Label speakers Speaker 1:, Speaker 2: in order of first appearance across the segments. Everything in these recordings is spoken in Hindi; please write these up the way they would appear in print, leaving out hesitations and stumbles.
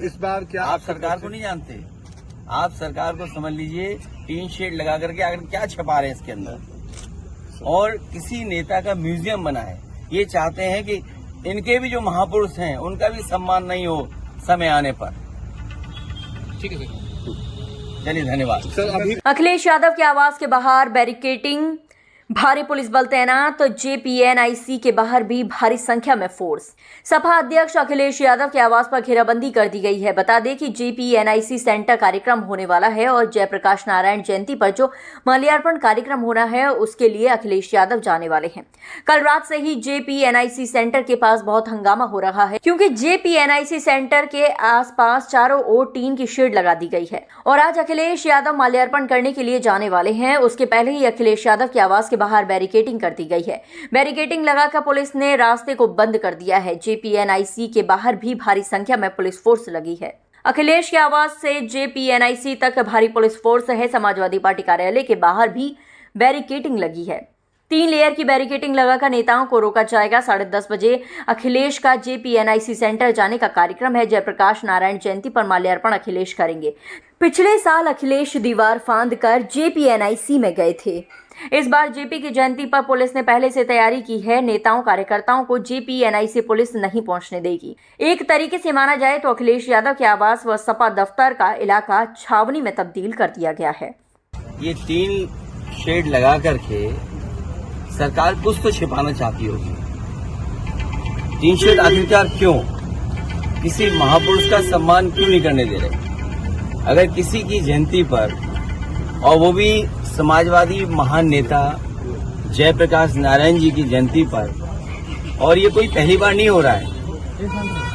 Speaker 1: इस बार क्या
Speaker 2: आप सरकार को नहीं जानते? आप सरकार को समझ लीजिए, टीन शेड लगा करके आखिर क्या छुपा रहे हैं इसके अंदर। और किसी नेता का म्यूजियम बना है। ये चाहते हैं कि इनके भी जो महापुरुष हैं उनका भी सम्मान नहीं हो समय आने पर।
Speaker 3: ठीक है सर,
Speaker 2: चलिए धन्यवाद
Speaker 1: सर। अभी
Speaker 4: अखिलेश यादव के आवास के बाहर बैरिकेडिंग, भारी पुलिस बल तैनात, तो जेपीएनआईसी के बाहर भी भारी संख्या में फोर्स। सपा अध्यक्ष अखिलेश यादव के आवास पर घेराबंदी कर दी गई है। बता दें कि जेपीएनआईसी सेंटर कार्यक्रम होने वाला है और जयप्रकाश नारायण जयंती पर जो माल्यार्पण कार्यक्रम होना है उसके लिए अखिलेश यादव जाने वाले हैं। कल रात से ही जेपीएनआईसी सेंटर के पास बहुत हंगामा हो रहा है, क्योंकि जेपीएनआईसी सेंटर के आसपास चारों ओर टीन की शेड लगा दी गई है और आज अखिलेश यादव माल्यार्पण करने के लिए जाने वाले हैं। उसके पहले ही अखिलेश यादव के आवास बाहर बैरिकेडिंग कर दी गई है। बैरिकेडिंग लगाकर पुलिस ने रास्ते को बंद कर दिया है। जेपीएनआईसी के बाहर भी भारी संख्या में पुलिस फोर्स लगी है। अखिलेश के आवास से जेपीएनआईसी तक भारी पुलिस फोर्स है। समाजवादी पार्टी कार्यालय के बाहर भी बैरिकेडिंग लगी है। 3 लेयर की बैरिकेडिंग लगाकर नेताओं को रोका जाएगा। 10:30 बजे अखिलेश का जेपीएनआईसी सेंटर जाने का कार्यक्रम है। जयप्रकाश नारायण जयंती पर माल्यार्पण अखिलेश करेंगे। पिछले साल अखिलेश दीवार फांद कर जेपीएनआईसी में गए थे। इस बार जेपी की जयंती पर पुलिस ने पहले से तैयारी की है। नेताओं कार्यकर्ताओं को जेपीएनआईसी पुलिस नहीं पहुंचने देगी। एक तरीके से माना जाए तो अखिलेश यादव के आवास व सपा दफ्तर का इलाका छावनी में तब्दील कर दिया गया है।
Speaker 2: ये 3 शेड लगा करके सरकार कुछ तो छिपाना चाहती होगी। 3 शेड आखिरकार क्यों? किसी महापुरुष का सम्मान क्यों नहीं करने दे रहे? अगर किसी की जयंती पर, और वो भी समाजवादी महान नेता जयप्रकाश नारायण जी की जयंती पर, और ये कोई पहली बार नहीं हो रहा है।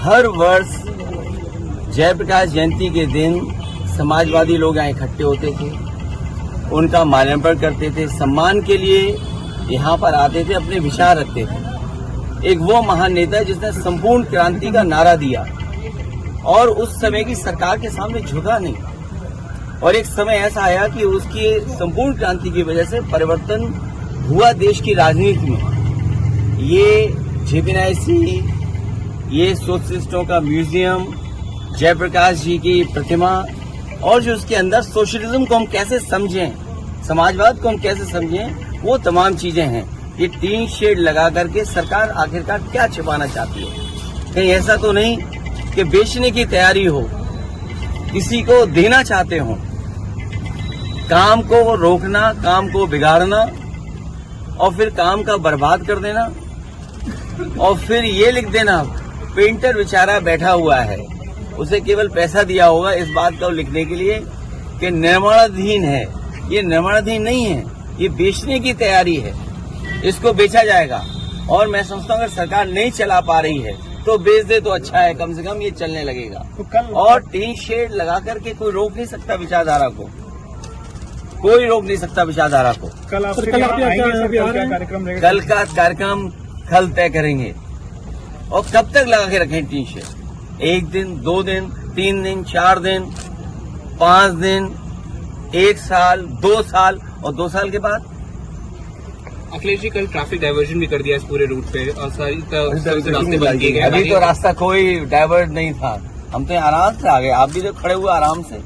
Speaker 2: हर वर्ष जयप्रकाश जयंती के दिन समाजवादी लोग यहाँ इकट्ठे होते थे, उनका माल्यार्पण करते थे, सम्मान के लिए यहाँ पर आते थे, अपने विचार रखते थे। एक वो महान नेता जिसने संपूर्ण क्रांति का नारा दिया और उस समय की सरकार के सामने झुका नहीं। और एक समय ऐसा आया कि उसकी संपूर्ण क्रांति की वजह से परिवर्तन हुआ देश की राजनीति में। ये जेपीएनआईसी, ये सोशलिस्टों का म्यूजियम, जयप्रकाश जी की प्रतिमा, और जो उसके अंदर सोशलिज्म को हम कैसे समझें, समाजवाद को हम कैसे समझें, वो तमाम चीजें हैं। ये 3 शेड लगा करके सरकार आखिरकार क्या छिपाना चाहती है? कहीं ऐसा तो नहीं कि बेचने की तैयारी हो, किसी को देना चाहते हो? काम को रोकना, काम को बिगाड़ना और फिर काम का बर्बाद कर देना, और फिर ये लिख देना पेंटर बेचारा बैठा हुआ है, उसे केवल पैसा दिया होगा इस बात को लिखने के लिए कि निर्माणाधीन है। ये निर्माणाधीन नहीं है, ये बेचने की तैयारी है। इसको बेचा जाएगा। और मैं समझता हूँ अगर सरकार नहीं चला पा रही है तो बेच दे तो अच्छा है, कम से कम ये चलने लगेगा। और 3 शेड लगा करके कोई रोक नहीं सकता विचारधारा को, कोई रोक नहीं सकता विचारधारा को।
Speaker 1: कल
Speaker 2: का कार्यक्रम कल तय करेंगे। और कब तक लगा के रखें 3 शेड? 1 दिन, 2 दिन, 3 दिन, 4 दिन, 5 दिन, 1 साल, 2 साल, और 2 साल के बाद?
Speaker 3: अखिलेश जी कल ट्रैफिक डायवर्जन भी कर दिया इस पूरे रूट पे और सारी रास्ते बंद किए गए।
Speaker 2: अभी तो रास्ता कोई डाइवर्ट नहीं था, हम तो आराम से आ गए। आप भी तो खड़े हुए आराम से।